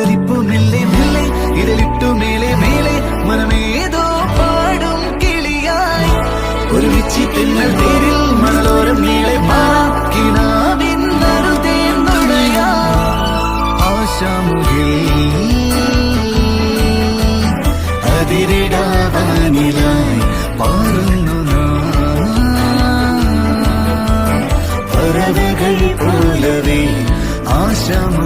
ചലിപ്പു മെല്ലെ മെല്ലെ ഇരലിട്ടു മേലെ മേലെ മനമേതോ പാടും കിളിയായി ഒരുമിച്ച് തെന്നൽ തേരിൽ മണലോരം നീളെ മാക്കിനാവിൻ നറുതേന്നുടയാ ആശാമുകിൽ അതിരിടാവാനിലായി പാറുന്നു പറവകൾ പോലവേ ആശാമ